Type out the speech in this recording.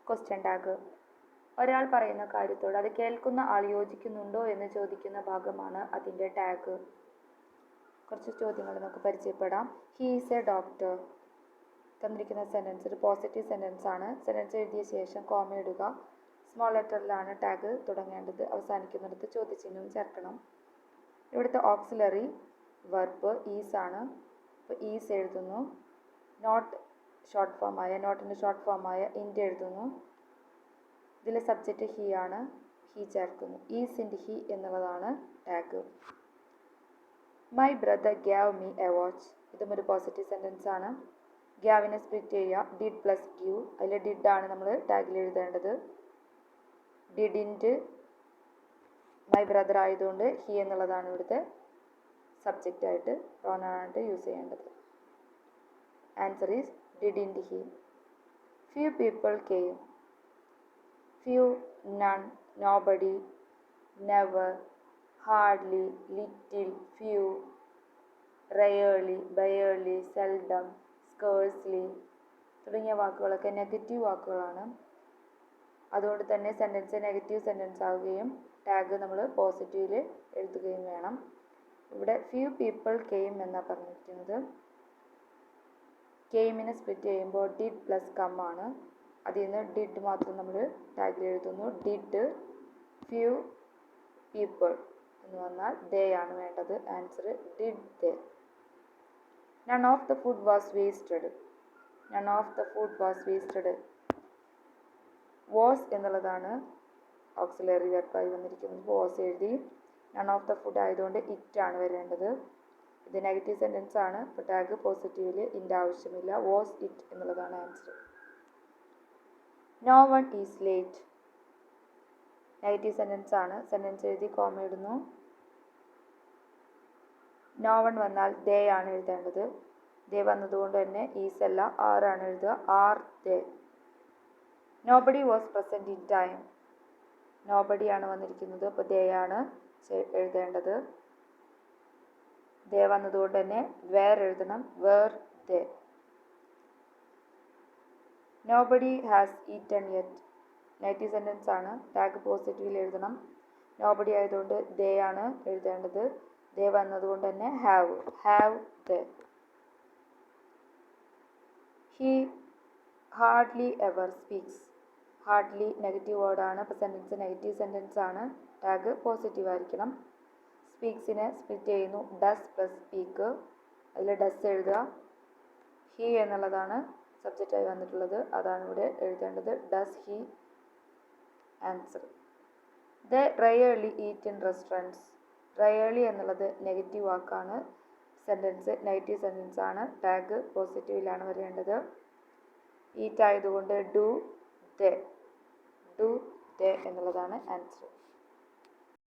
Question tag. ഒരാൾ പറയുന്ന കാര്യത്തോട് അത് കേൾക്കുന്ന ആൾ യോജിക്കുന്നുണ്ടോ എന്ന് ചോദിക്കുന്ന ഭാഗമാണ് അതിൻ്റെ ടാഗ്. കുറച്ച് ചോദ്യങ്ങൾ നമുക്ക് പരിചയപ്പെടാം. He is A doctor. തന്നിരിക്കുന്ന സെൻറ്റൻസ് ഒരു പോസിറ്റീവ് സെൻറ്റൻസ് ആണ്. സെൻറ്റൻസ് എഴുതിയ ശേഷം കോമ ഇടുക. സ്മോൾ ലെറ്ററിലാണ് ടാഗ് തുടങ്ങേണ്ടത്. അവസാനിക്കുന്നിടത്ത് ചോദ്യചിഹ്നവും ചേർക്കണം. ഇവിടുത്തെ ഓക്സിലറി വെർബ് ഈസ് ആണ്. അപ്പോൾ ഈസ് എഴുതുന്നു. നോട്ടിൻ്റെ ഷോർട്ട് ഫോമായ ഇൻഡ് എഴുതുന്നു. ഇതിലെ സബ്ജക്റ്റ് ഹി ആണ്. ഹി ചേർക്കുന്നു. ഈസ് ഇൻഡ് ഹി എന്നുള്ളതാണ് tag. My brother gave me a watch. ഇതും ഒരു പോസിറ്റീവ് സെൻറ്റൻസ് ആണ്. ഗ്യാവിനെ സ്പ്ലിറ്റ് ചെയ്യുക. Did plus give. അതിൽ ഡിഡ് ആണ് നമ്മൾ ടാഗിൽ എഴുതേണ്ടത്. ഡിഡിൻറ്റ് മൈ ബ്രദർ ആയതുകൊണ്ട് ഹി എന്നുള്ളതാണ് ഇവിടുത്തെ സബ്ജക്റ്റ് ആയിട്ട് പ്രോനൗണായിട്ട് യൂസ് ചെയ്യേണ്ടത്. Answer is didn't he. Few people came. Few, none, nobody, never, hardly, little, few, rarely, barely, seldom, scarcely തുടങ്ങിയ വാക്കുകളൊക്കെ നെഗറ്റീവ് വാക്കുകളാണ്. അതുകൊണ്ട് തന്നെ സെൻറ്റൻസ് നെഗറ്റീവ് സെൻറ്റൻസ് ആവുകയും ടാഗ് നമ്മൾ പോസിറ്റീവിൽ എഴുതുകയും വേണം. ഇവിടെ ഫ്യൂ പീപ്പിൾ കെയിം എന്നാണ് പറഞ്ഞിരിക്കുന്നത്. കെയിമിനെ സ്പ്ലിറ്റ് ചെയ്യുമ്പോൾ ഡിഡ് പ്ലസ് കം ആണ്. അതിൽ നിന്ന് ഡിഡ് മാത്രം നമ്മൾ ടാഗിൽ എഴുതുന്നു. ഡിഡ് ഫ്യൂ പീപ്പിൾ എന്ന് വന്നാൽ ദേ ആണ് വേണ്ടത്. Answer did they. None of the food was wasted. None of the food was wasted. Was എന്നുള്ളതാണ് ഓക്സിലറി വെർബായി വന്നിരിക്കുന്നത്. വാസ് എഴുതി. നൺ ഓഫ് ദ ഫുഡ് ആയതുകൊണ്ട് ഇറ്റ് ആണ് വരേണ്ടത്. ഇത് നെഗറ്റീവ് സെൻറ്റൻസ് ആണ്. അപ്പോൾ ടാഗ് പോസിറ്റീവിൽ ഇൻ്റെ ആവശ്യമില്ല. വാസ് ഇറ്റ് എന്നുള്ളതാണ് answer. No one is late. Negative sentence ആണ്. സെൻറ്റൻസ് എഴുതി കോമ ഇടുന്നു. നോ വൺ വന്നാൽ ദേ ആണ് എഴുതേണ്ടത്. ദേ വന്നതുകൊണ്ട് തന്നെ ഈസ് അല്ല ആറാണ് എഴുതുക. Are they. Nobody was present in time. Nobody ആണ് വന്നിരിക്കുന്നത്. അപ്പോൾ ദേ ആണ് എഴുതേണ്ടത്. ദേ വന്നതുകൊണ്ട് തന്നെ വേർ എഴുതണം. Were they. Nobody has eaten yet. Negative sentence ആണ്. ടാഗ് പോസിറ്റീവിൽ എഴുതണം. നോബഡി ആയതുകൊണ്ട് ദേ ആണ് എഴുതേണ്ടത്. ദേ വന്നതുകൊണ്ട് തന്നെ have. Have they. He hardly ever speaks. Hardly negative വേർഡാണ്. അപ്പോൾ സെൻറ്റൻസ് നെഗറ്റീവ് സെൻറ്റൻസ് ആണ്. ടാഗ് പോസിറ്റീവ് ആയിരിക്കണം. സ്പീക്സിനെ സ്പ്ലിറ്റ് ചെയ്യുന്നു. Does plus speak. അതിൽ ഡസ് എഴുതുക. ഹി എന്നുള്ളതാണ് സബ്ജക്റ്റായി വന്നിട്ടുള്ളത്. അതാണ് ഇവിടെ എഴുതേണ്ടത്. Does he. Answer. They rarely eat in restaurants. Rarely എന്നുള്ളത് നെഗറ്റീവ് വാക്കാണ്. സെൻറ്റൻസ് നെഗറ്റീവ് സെൻറ്റൻസ് ആണ്. ടാഗ് പോസിറ്റീവിലാണ് വരേണ്ടത്. ഈറ്റ് ആയതുകൊണ്ട് ഡു ദേ. ഡു ദേ എന്നുള്ളതാണ് ആൻസർ.